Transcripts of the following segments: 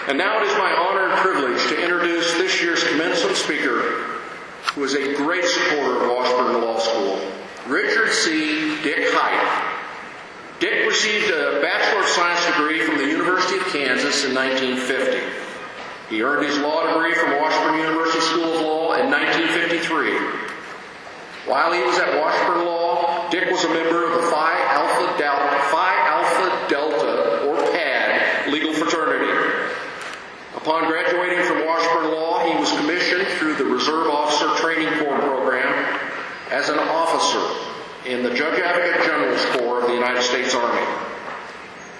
And now it is my honor and privilege to introduce this year's commencement speaker, who is a great supporter of Washburn Law School, Richard C. Dick Hite. Dick received a Bachelor of Science degree from the University of Kansas in 1950. He earned his law degree from Washburn University School of Law in 1953. While he was at Washburn Law, Dick was a member of the Phi Alpha Delta, or PAD, legal fraternity. Upon graduating from Washburn Law, he was commissioned through the Reserve Officer Training Corps program as an officer in the Judge Advocate General's Corps of the United States Army.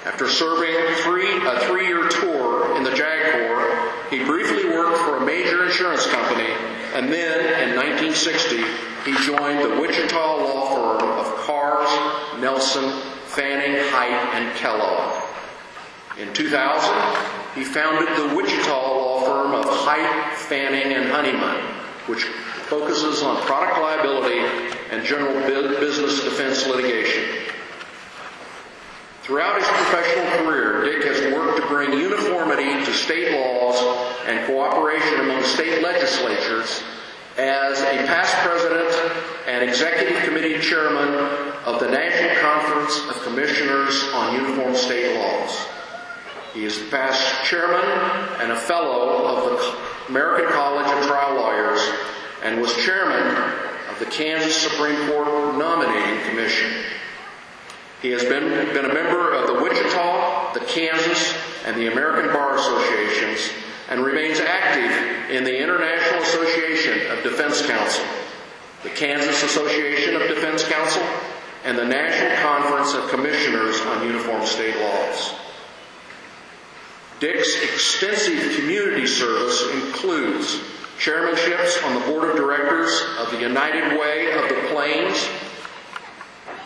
After serving a three-year tour in the JAG Corps, he briefly worked for a major insurance company, and then, in 1960, he joined the Wichita law firm of Carrs, Nelson, Fanning, Hite, and Kellogg. In 2000, he founded the Wichita law firm of Hite, Fanning, and Honeyman, which focuses on product liability and general business defense litigation. Throughout his professional career, Dick has worked to bring uniformity to state laws and cooperation among state legislatures as a past president and executive committee chairman of the National Conference of Commissioners on Uniform State Laws. He is the past chairman and a fellow of the American College of Trial Lawyers and was chairman of the Kansas Supreme Court Nominating Commission. He has been a member of the Wichita, the Kansas, and the American Bar Associations, and remains active in the International Association of Defense Counsel, the Kansas Association of Defense Counsel, and the National Conference of Commissioners on Uniform State Laws. Dick's extensive community service includes chairmanships on the board of directors of the United Way of the Plains,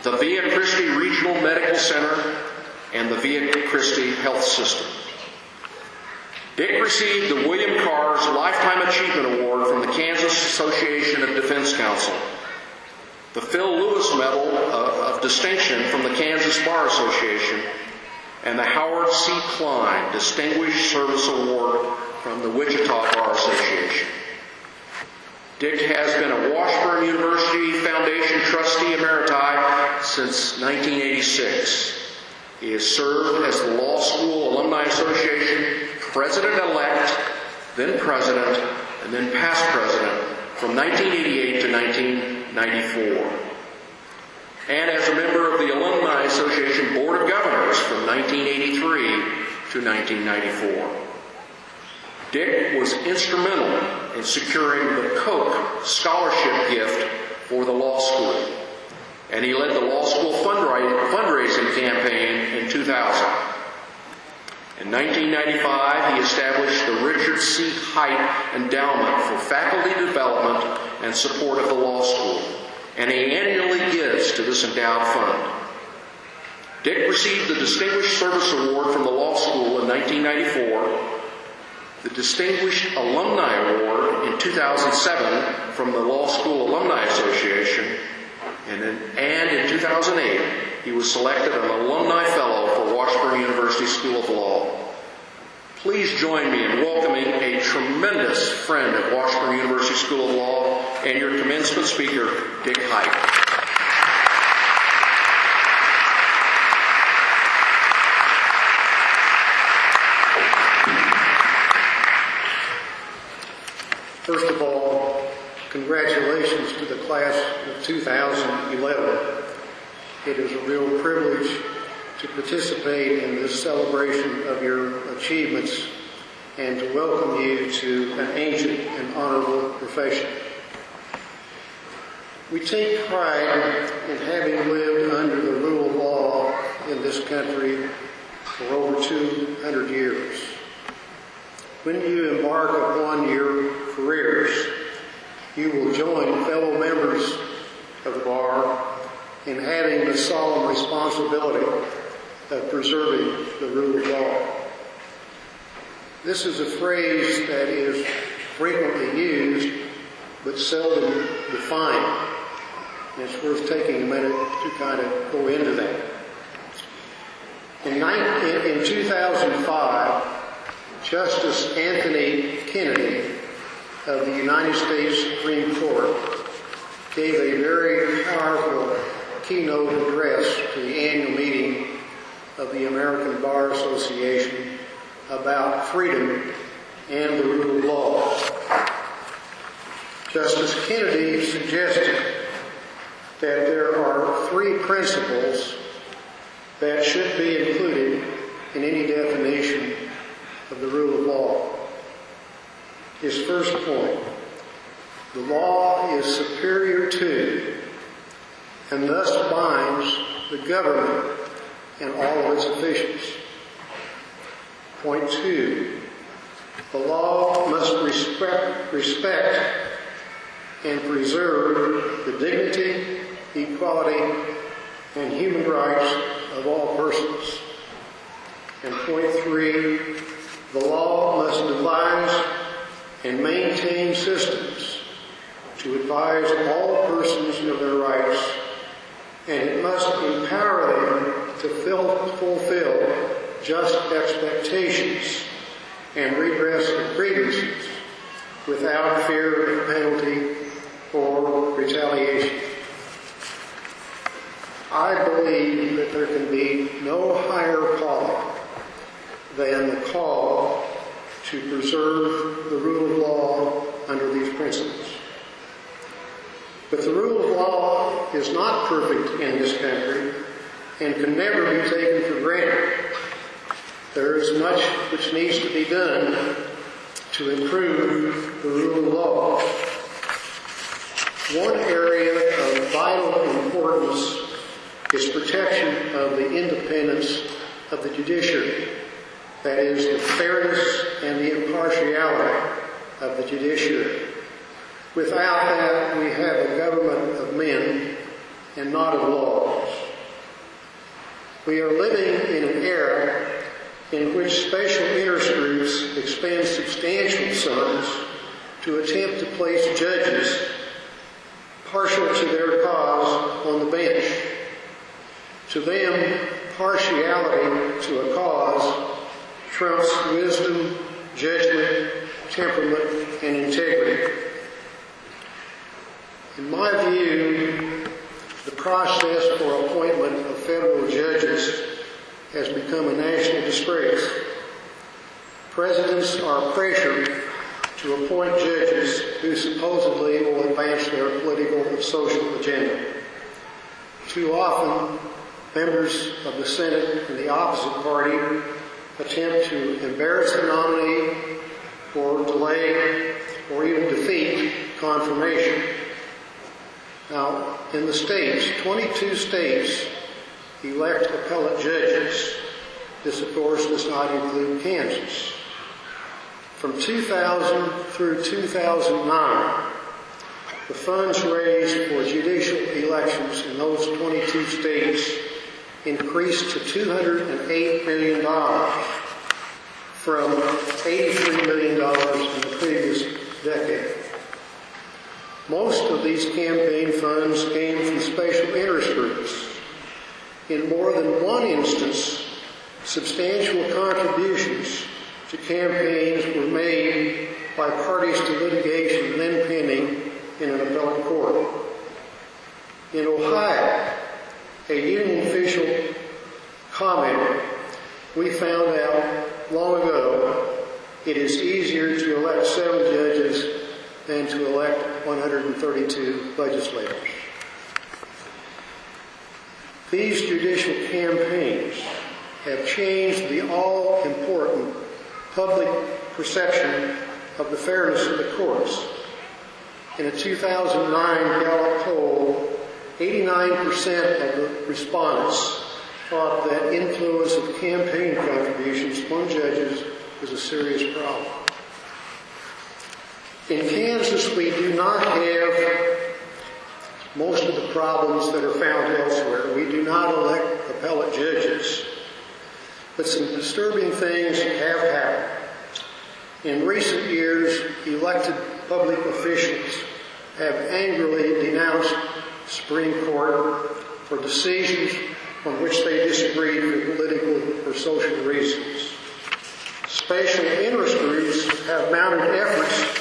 the Via Christi Regional Medical Center, and the Via Christi Health System. Dick received the William Carrs Lifetime Achievement Award from the Kansas Association of Defense Counsel, the Phil Lewis Medal of Distinction from the Kansas Bar Association, and the Howard C. Klein Distinguished Service Award from the Wichita Bar Association. Dick has been a Washburn University Foundation Trustee Emeriti since 1986. He has served as the Law School Alumni Association President-elect, then President, and then past President from 1988 to 1994. And as a member of the Alumni Association Board of Governors from 1983 to 1994. Dick was instrumental in securing the Koch scholarship gift for the law school, and he led the law school fundraising campaign in 2000. In 1995, he established the Richard C. Hite Endowment for Faculty Development and Support of the Law School, and he annually gives to this endowed fund. Dick received the Distinguished Service Award from the Law School in 1994, the Distinguished Alumni Award in 2007 from the Law School Alumni Association, and in 2008, he was selected an Alumni Fellow for Washburn University School of Law. Please join me in welcoming a tremendous friend at Washburn University School of Law and your commencement speaker, Dick Hite. First of all, congratulations to the class of 2011. It is a real privilege to participate in this celebration of your achievements and to welcome you to an ancient and honorable profession. We take pride in having lived under the rule of law in this country for over 200 years. When you embark upon your careers, you will join fellow members of the bar in having the solemn responsibility of preserving the rule of law. This is a phrase that is frequently used but seldom defined. And it's worth taking a minute to kind of go into that. In 2005, Justice Anthony Kennedy of the United States Supreme Court gave a very powerful keynote address to the annual meeting of the American Bar Association about freedom and the rule of law. Justice Kennedy suggested that there are three principles that should be included in any definition of the rule of law. His first point: the law is superior to and thus binds the government and all of its officials. Point 2, the law must respect and preserve the dignity, equality, and human rights of all persons. And point 3, the law must devise and maintain systems to advise all persons of their rights, and it must empower them to fulfill just expectations and redress grievances without fear of penalty or retaliation. I believe that there can be no higher calling than the call to preserve the rule of law under these principles. But the rule of law is not perfect in this country and can never be taken for granted. There is much which needs to be done to improve the rule of law. One area of vital importance is protection of the independence of the judiciary. That is, the fairness and the impartiality of the judiciary. Without that, we have a government of men and not of laws. We are living in an era in which special interest groups expend substantial sums to attempt to place judges partial to their cause on the bench. To them, partiality to a cause trumps wisdom, judgment, temperament, and integrity. In my view, the process for appointment of federal judges has become a national disgrace. Presidents are pressured to appoint judges who supposedly will advance their political and social agenda. Too often, members of the Senate and the opposite party attempt to embarrass the nominee or delay or even defeat confirmation. Now, in the states, 22 states elect appellate judges. This, of course, does not include Kansas. From 2000 through 2009, the funds raised for judicial elections in those 22 states increased to $208 million from $83 million in the previous decade. Most of these campaign funds came from special interest groups. In more than one instance, substantial contributions to campaigns were made by parties to litigation then pending in an appellate court. In Ohio, a union official commented, "We found out long ago it is easier to elect 7 judges than to elect 132 legislators." These judicial campaigns have changed the all-important public perception of the fairness of the courts. In a 2009 Gallup poll, 89% of the respondents thought that influence of campaign contributions on judges was a serious problem. In Kansas, we do not have most of the problems that are found elsewhere. We do not elect appellate judges. But some disturbing things have happened. In recent years, elected public officials have angrily denounced the Supreme Court for decisions on which they disagreed for political or social reasons. Special interest groups have mounted efforts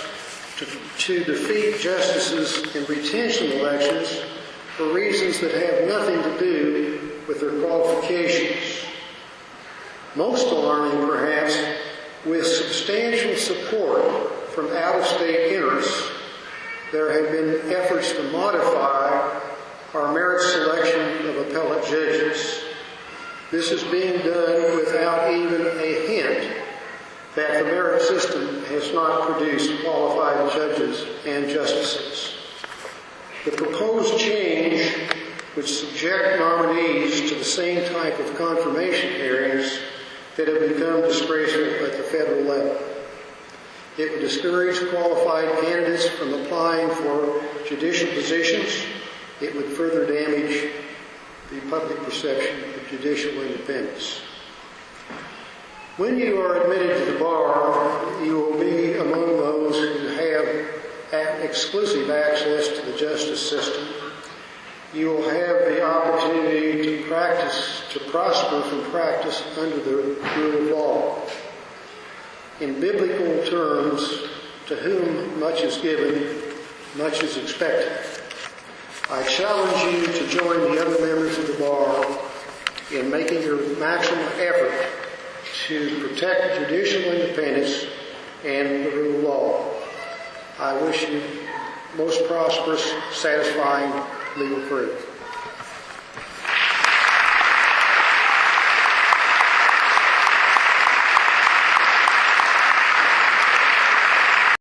to defeat justices in retention elections for reasons that have nothing to do with their qualifications. Most alarming, perhaps, with substantial support from out-of-state interests, there have been efforts to modify our merit selection of appellate judges. This is being done without even a hint that the merit system has not produced qualified judges and justices. The proposed change would subject nominees to the same type of confirmation hearings that have become disgraceful at the federal level. It would discourage qualified candidates from applying for judicial positions. It would further damage the public perception of judicial independence. When you are admitted to the bar, you will be among those who have exclusive access to the justice system. You will have the opportunity to prosper from practice under the rule of law. In biblical terms, to whom much is given, much is expected. I challenge you to join the other members of the bar in making your maximum effort to protect judicial independence and the rule of law. I wish you most prosperous, satisfying legal career.